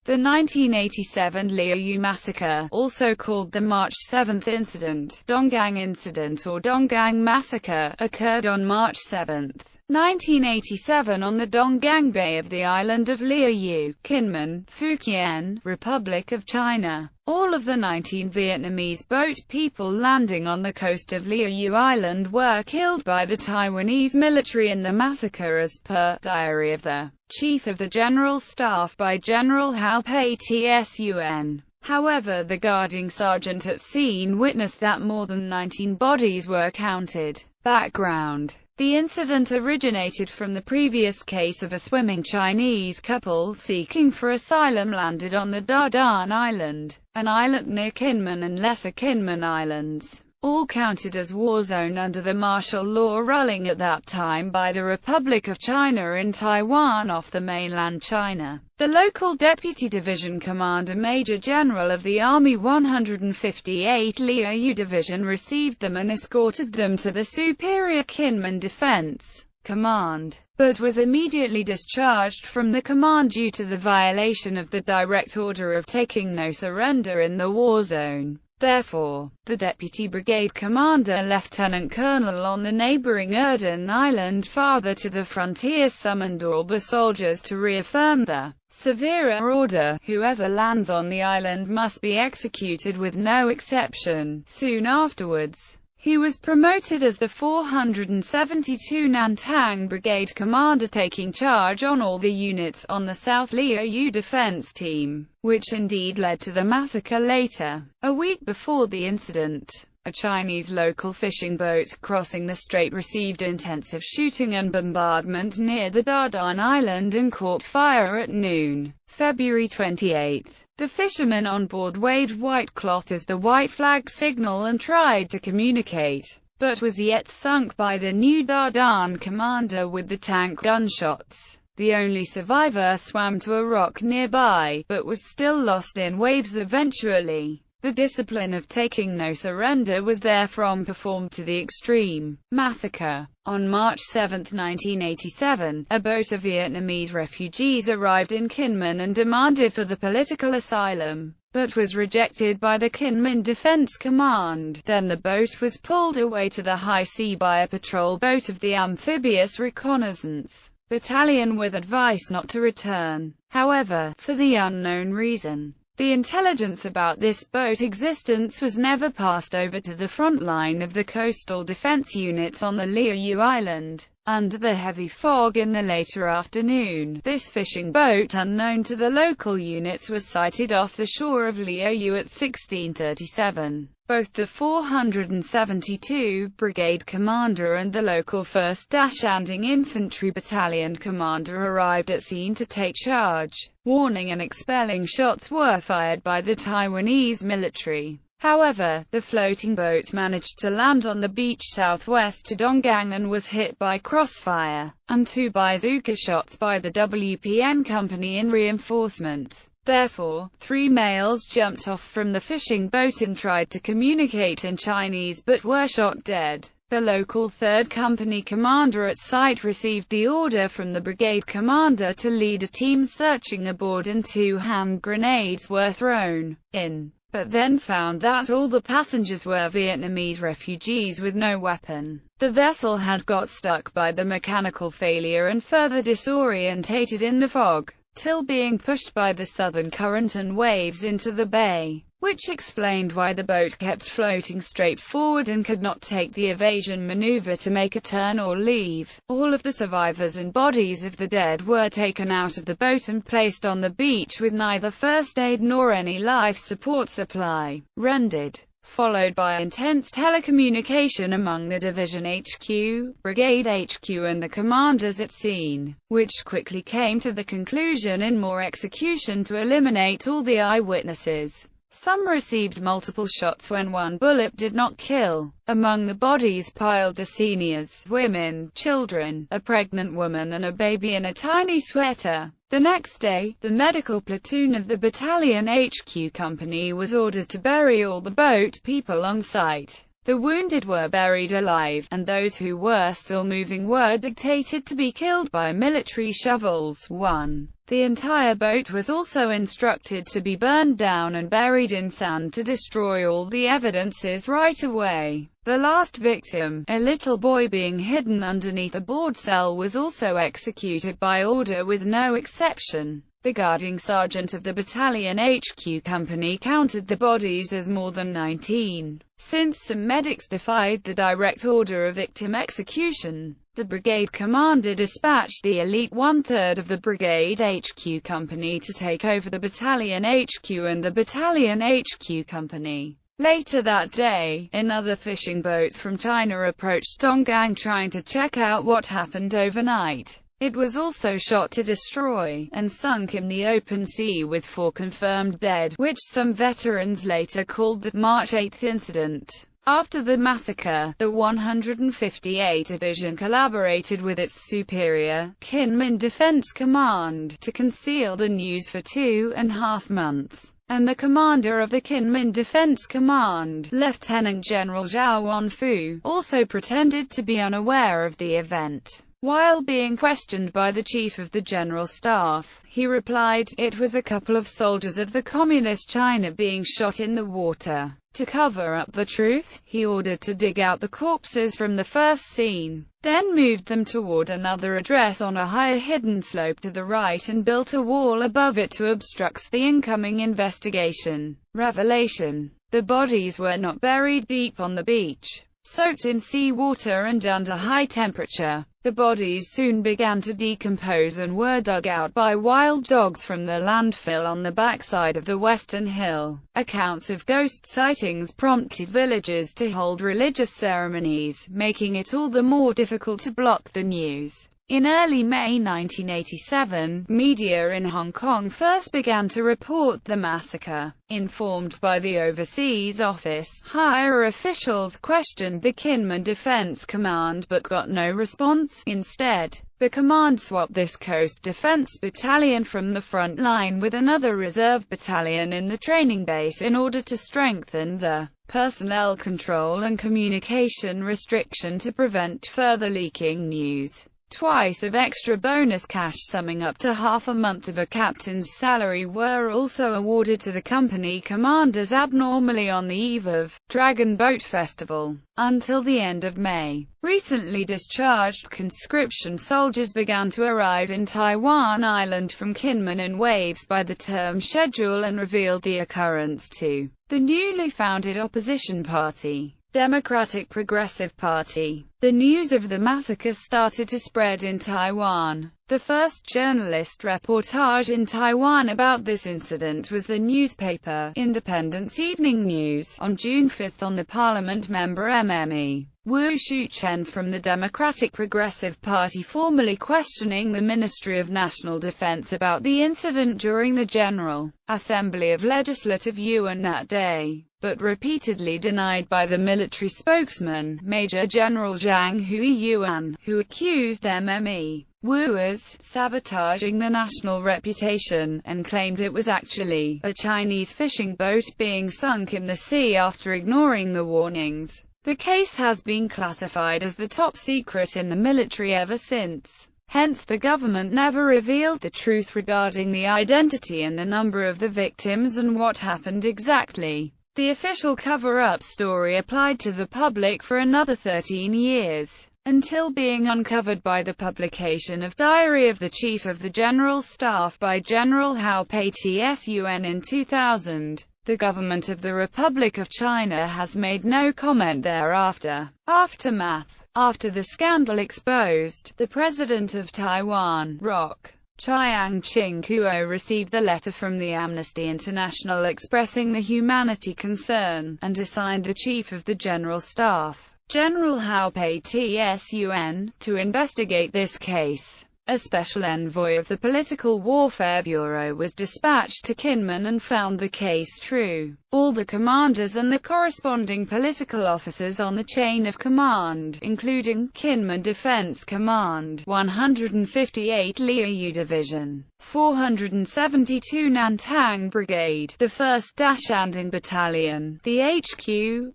The 1987 Lieyu massacre, also called the March 7 incident, Donggang Incident or Donggang Massacre, occurred on March 7, 1987 on the Donggang Bay of the island of Lieyu, Kinmen, Fujian, Republic of China. All of the 19 Vietnamese boat people landing on the coast of Lieyu Island were killed by the Taiwanese military in the massacre as per Diary of the Chief of the General Staff by General Hao Pei Tsun. However, the guarding sergeant at scene witnessed that more than 19 bodies were counted. Background: the incident originated from the previous case of a swimming Chinese couple seeking for asylum landed on the Donggang Island, an island near Kinmen and Lesser Kinmen Islands, all counted as war zone under the martial law ruling at that time by the Republic of China in Taiwan off the mainland China. The local Deputy Division Commander Major General of the Army 158 Lieyu Division received them and escorted them to the Superior Kinmen Defense Command, but was immediately discharged from the command due to the violation of the direct order of taking no surrender in the war zone. Therefore, the Deputy Brigade Commander Lieutenant Colonel on the neighboring Erdun Island farther to the frontier summoned all the soldiers to reaffirm the severe order: whoever lands on the island must be executed with no exception. Soon afterwards, he was promoted as the 472 Nantang Brigade Commander, taking charge on all the units on the South Lieyu defense team, which indeed led to the massacre later. A week before the incident, a Chinese local fishing boat crossing the strait received intensive shooting and bombardment near the Donggang Island and caught fire at noon, February 28. The fishermen on board waved white cloth as the white flag signal and tried to communicate, but was yet sunk by the new Donggang commander with the tank gunshots. The only survivor swam to a rock nearby, but was still lost in waves eventually. The discipline of taking no surrender was therefrom performed to the extreme. Massacre. On March 7, 1987, a boat of Vietnamese refugees arrived in Kinmen and demanded for the political asylum, but was rejected by the Kinmen Defense Command. Then the boat was pulled away to the high sea by a patrol boat of the Amphibious Reconnaissance Battalion with advice not to return. However, for the unknown reason, the intelligence about this boat existence was never passed over to the front line of the coastal defense units on the Lieyu Island. Under the heavy fog in the later afternoon, this fishing boat, unknown to the local units, was sighted off the shore of Lieyu at 16:37. Both the 472 Brigade Commander and the local 1st Dashanding Infantry Battalion Commander arrived at scene to take charge. Warning and expelling shots were fired by the Taiwanese military. However, the floating boat managed to land on the beach southwest to Donggang and was hit by crossfire, and 2 bazooka shots by the WPN Company in reinforcement. Therefore, 3 males jumped off from the fishing boat and tried to communicate in Chinese but were shot dead. The local 3rd Company commander at site received the order from the brigade commander to lead a team searching aboard, and 2 hand grenades were thrown in, but then found that all the passengers were Vietnamese refugees with no weapon. The vessel had got stuck by the mechanical failure and further disorientated in the fog, till being pushed by the southern current and waves into the bay, which explained why the boat kept floating straight forward and could not take the evasion maneuver to make a turn or leave. All of the survivors and bodies of the dead were taken out of the boat and placed on the beach with neither first aid nor any life support supply rendered, followed by intense telecommunication among the Division HQ, Brigade HQ and the commanders at scene, which quickly came to the conclusion in more execution to eliminate all the eyewitnesses. Some received multiple shots when one bullet did not kill. Among the bodies piled the seniors, women, children, a pregnant woman and a baby in a tiny sweater. The next day, the medical platoon of the battalion HQ company was ordered to bury all the boat people on site. The wounded were buried alive, and those who were still moving were dictated to be killed by military shovels. 1. The entire boat was also instructed to be burned down and buried in sand to destroy all the evidences right away. The last victim, a little boy being hidden underneath a board cell, was also executed by order with no exception. The guarding sergeant of the battalion HQ company counted the bodies as more than 19. Since some medics defied the direct order of victim execution, the brigade commander dispatched the elite one-third of the brigade HQ company to take over the battalion HQ and the battalion HQ company. Later that day, another fishing boat from China approached Donggang trying to check out what happened overnight. It was also shot to destroy, and sunk in the open sea with 4 confirmed dead, which some veterans later called the March 8 incident. After the massacre, the 158th Division collaborated with its superior, Jīnmén Defense Command, to conceal the news for 2.5 months. And the commander of the Jīnmén Defense Command, Lieutenant General Xiǎo Wanfu, also pretended to be unaware of the event. While being questioned by the chief of the general staff, he replied, "It was a couple of soldiers of the Communist China being shot in the water." To cover up the truth, he ordered to dig out the corpses from the first scene, then moved them toward another address on a higher hidden slope to the right and built a wall above it to obstruct the incoming investigation. Revelation: the bodies were not buried deep on the beach, soaked in seawater and under high temperature. The bodies soon began to decompose and were dug out by wild dogs from the landfill on the backside of the Western Hill. Accounts of ghost sightings prompted villagers to hold religious ceremonies, making it all the more difficult to block the news. In early May 1987, media in Hong Kong first began to report the massacre. Informed by the Overseas Office, higher officials questioned the Jīnmén Defense Command but got no response. Instead, the command swapped this Coast Defense Battalion from the front line with another reserve battalion in the training base in order to strengthen the personnel control and communication restriction to prevent further leaking news. Twice of extra bonus cash summing up to half a month of a captain's salary were also awarded to the company commanders abnormally on the eve of Dragon Boat Festival. Until the end of May, recently discharged conscription soldiers began to arrive in Taiwan Island from Kinmen in waves by the term schedule and revealed the occurrence to the newly founded opposition party, Democratic Progressive Party. The news of the massacre started to spread in Taiwan. The first journalist reportage in Taiwan about this incident was the newspaper Independence Evening News on June 5 on the parliament member MME Wu Shuchen from the Democratic Progressive Party formally questioning the Ministry of National Defense about the incident during the General Assembly of Legislative Yuan that day, but repeatedly denied by the military spokesman, Major General Zhang Huiyuan, who accused MME Wu as sabotaging the national reputation, and claimed it was actually a Chinese fishing boat being sunk in the sea after ignoring the warnings. The case has been classified as the top secret in the military ever since. Hence the government never revealed the truth regarding the identity and the number of the victims and what happened exactly. The official cover-up story applied to the public for another 13 years, until being uncovered by the publication of Diary of the Chief of the General Staff by General Hao Pei Tsun in 2000. The government of the Republic of China has made no comment thereafter. Aftermath. After the scandal exposed, the president of Taiwan, Rock Chiang Kuo, received a letter from the Amnesty International expressing the humanity concern, and assigned the chief of the General Staff, General Hao Pei Tsun, to investigate this case. A special envoy of the Political Warfare Bureau was dispatched to Kinmen and found the case true. All the commanders and the corresponding political officers on the chain of command, including Jīnmén Defense Command, 158 Lieyu Division, 472 Nantang Brigade, the 1st Dashanding Battalion, the HQ,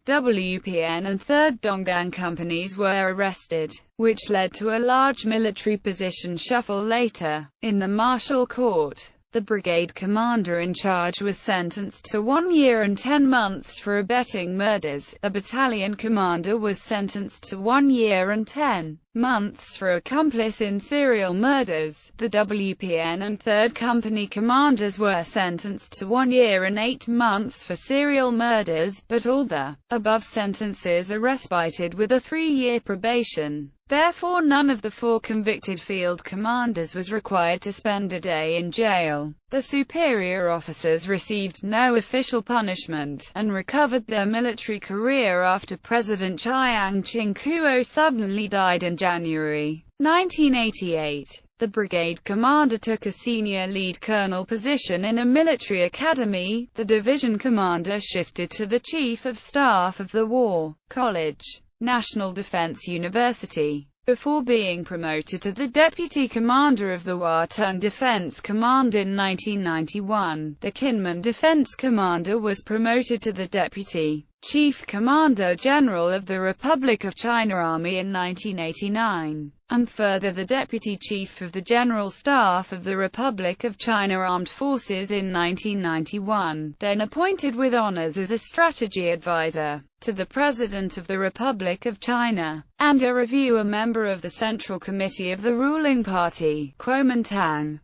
WPN and 3rd Donggang Companies were arrested, which led to a large military position shuffle later. In the martial court, the brigade commander in charge was sentenced to 1 year and 10 months for abetting murders. A battalion commander was sentenced to 1 year and 10 months for accomplice in serial murders. The WPN and 3rd Company commanders were sentenced to 1 year and 8 months for serial murders, but all the above sentences are respited with a 3-year probation. Therefore, none of the 4 convicted field commanders was required to spend a day in jail. The superior officers received no official punishment, and recovered their military career after President Chiang Ching-kuo suddenly died in January 1988. The brigade commander took a senior lead colonel position in a military academy. The division commander shifted to the chief of staff of the War College, National Defense University, before being promoted to the deputy commander of the Hua-Tung Defense Command in 1991. The Kinmen Defense Commander was promoted to the deputy chief commander general of the Republic of China Army in 1989, and further the deputy chief of the General Staff of the Republic of China Armed Forces in 1991, then appointed with honors as a strategy advisor to the President of the Republic of China, and a reviewer member of the Central Committee of the ruling party, Kuomintang.